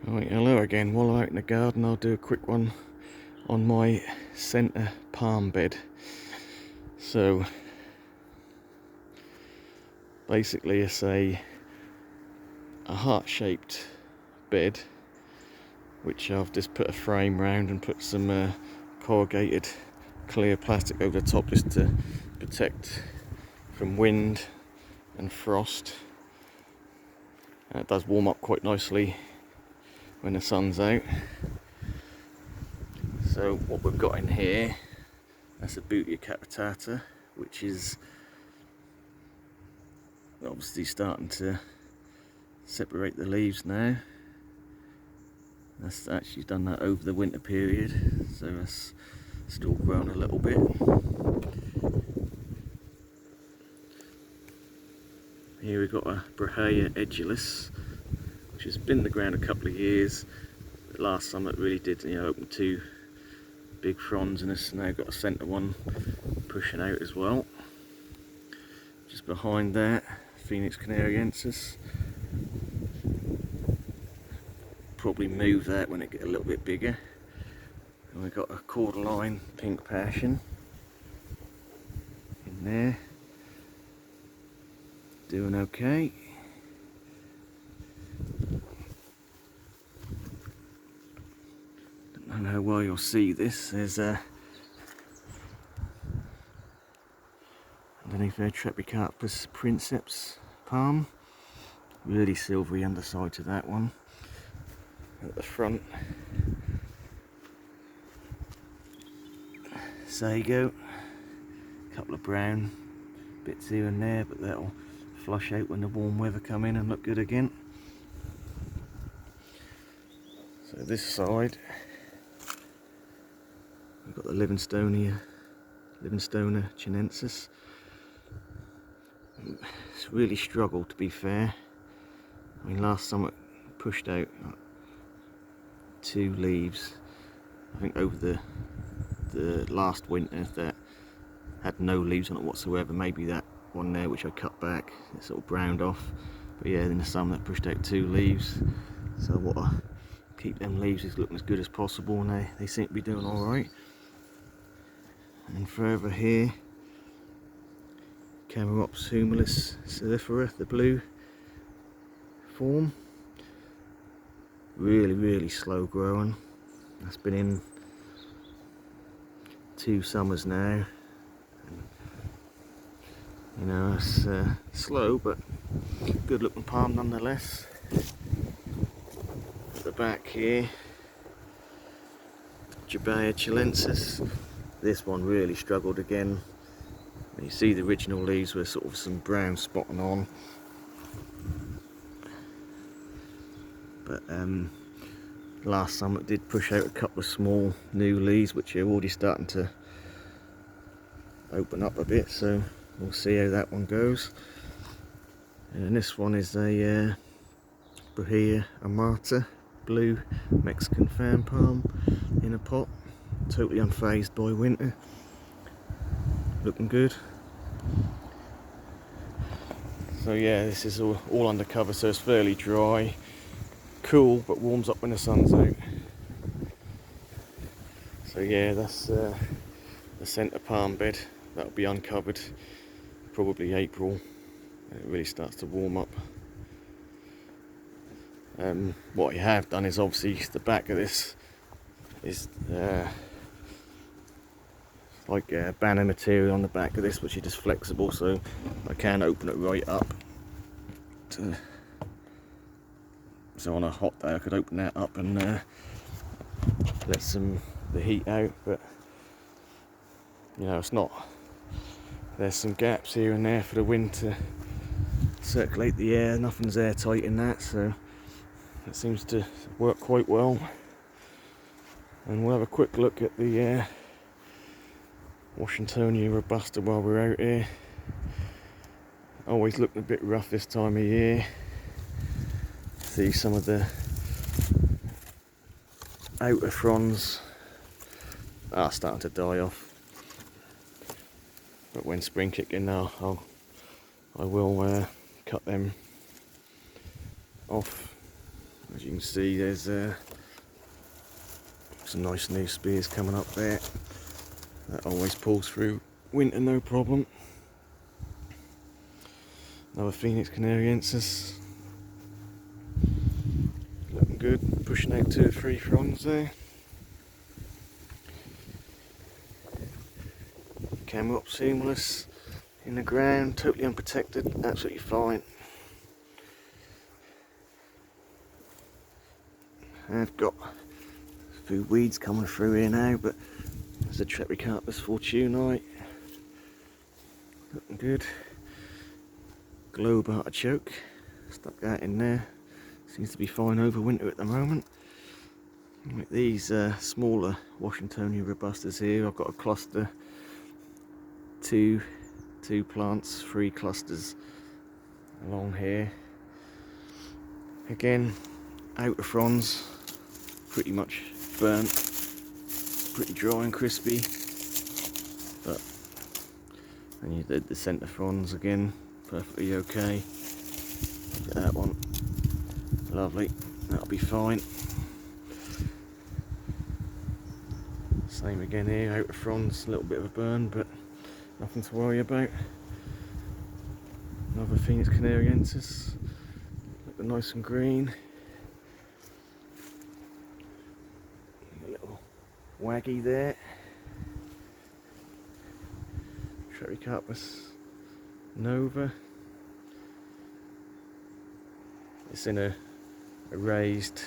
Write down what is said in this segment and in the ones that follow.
Right, hello again. While I'm out in the garden, I'll do a quick one on my centre palm bed. So basically it's a heart-shaped bed which I've just put a frame round and put some corrugated clear plastic over the top just to protect from wind and frost. And it does warm up quite nicely when the sun's out. So what we've got in here, that's a Butea capitata, which is obviously starting to separate the leaves now. That's actually done that over the winter period, so that's still grown a little bit. Here we've got a Brahea edulis, which has been in the ground a couple of years. Last summer it really did, open two big fronds, and it's now got a centre one pushing out as well. Just behind that, Phoenix canariensis. Probably move that when it gets a little bit bigger. And we've got a cordyline pink passion in there, doing okay. Don't know how well you'll see this. There's underneath there Trepicarpus princeps palm. Really silvery underside to that one. At the front, sago, a couple of brown bits here and there, but that'll flush out when the warm weather come in and look good again. So this side, we've got the Livingstonia chinensis. It's really struggled, to be fair. I mean, last summer it pushed out two leaves, I think, over the last winter that had no leaves on it whatsoever. Maybe that one there which I cut back, it sort of browned off, but yeah, in the summer that pushed out two leaves. So I want to keep them leaves looking as good as possible, and they seem to be doing all right. And further here, Chamaerops humilis silifera, the blue form. Really slow growing. That's been in 2 summers now. It's slow but good looking palm nonetheless. At the back here, Jabea chilensis. This one really struggled again. You see the original leaves with sort of some brown spotting on, but last summer it did push out a couple of small new leaves which are already starting to open up a bit, so we'll see how that one goes. And this one is a Brahea amata, blue Mexican fan palm in a pot, totally unfazed by winter, looking good. So yeah, this is all under cover, so it's fairly dry, cool, but warms up when the sun's out. So yeah, that's the centre palm bed. That'll be uncovered probably April, and it really starts to warm up. What I have done is, obviously, the back of this is like banner material on the back of this, which is just flexible, so I can open it right up. So on a hot day I could open that up and let the heat out, but it's not. There's some gaps here and there for the wind to circulate the air. Nothing's airtight in that, so it seems to work quite well. And we'll have a quick look at the Washingtonia robusta while we're out here. Always looking a bit rough this time of year. See some of the outer fronds are starting to die off, but when spring kick in now, I will cut them off As you can see, there's some nice new spears coming up there. That always pulls through winter no problem. Another Phoenix canariensis. Looking good, pushing out 2 or 3 fronds there. Camerops seamless in the ground, totally unprotected, absolutely fine. I've got a few weeds coming through here now, but there's a Trepicarpus fortunei. Looking good. Globe artichoke, stuck that in there. Seems to be fine over winter at the moment. Like these smaller Washingtonia robustas here, I've got a cluster, two plants, 3 clusters along here. Again, outer fronds pretty much burnt, pretty dry and crispy, but and you did the centre fronds again, perfectly okay. Look at that one, lovely, that'll be fine. Same again here, outer fronds, a little bit of a burn, but nothing to worry about. Another Phoenix canariensis, looking nice and green. A little waggy there. Trepicarpus nova. It's in a raised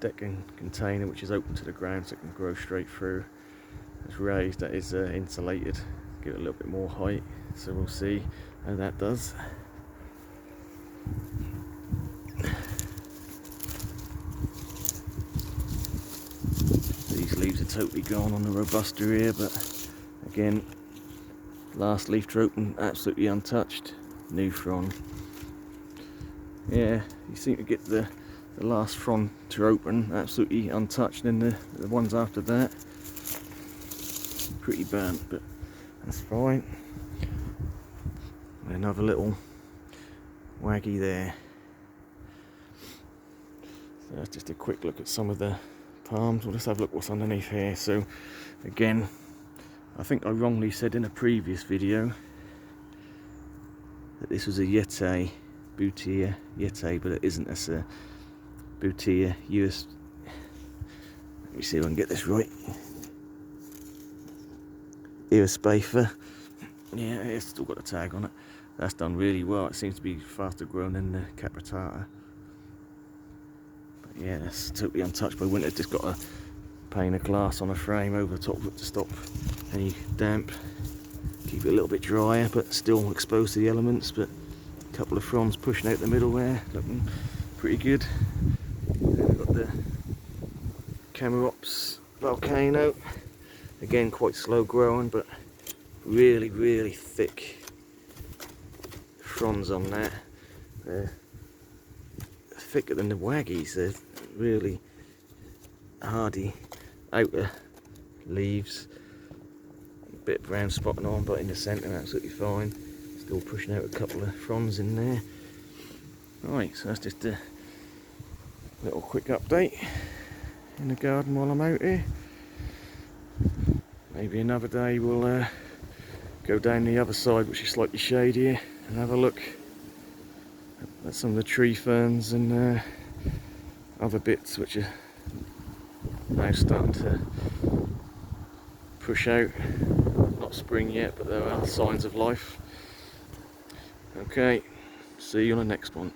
decking container which is open to the ground so it can grow straight through. It's raised, that is insulated, give it a little bit more height, so we'll see how that does. These leaves are totally gone on the Robusta here, but again, last leaf to open, absolutely untouched, new frond. Yeah, you seem to get the last frond to open absolutely untouched, and the ones after that pretty burnt, but that's fine. Another little waggy there. So that's just a quick look at some of the palms. We'll just have a look what's underneath here. So again, I think I wrongly said in a previous video that this was a Yettai, Boutea Yettai, but it isn't. It's a Boutea US. Let me see if I can get this right. Eospatha. Yeah, it's still got a tag on it. That's done really well. It seems to be faster grown than the Capitata. But yeah, it's totally untouched by winter. Just got a pane of glass on a frame over the top of it to stop any damp. Keep it a little bit drier, but still exposed to the elements. But a couple of fronds pushing out the middle there, looking pretty good. Then we've got the Camerops volcano. Again, quite slow growing, but really, really thick fronds on that. They're thicker than the waggies. They're really hardy outer leaves. A bit of brown spotting on, but in the centre, absolutely fine. Still pushing out a couple of fronds in there. Right, so that's just a little quick update in the garden while I'm out here. Maybe another day we'll go down the other side, which is slightly shadier, and have a look at some of the tree ferns and other bits which are now starting to push out. Not spring yet, but there are signs of life. Okay, see you on the next one.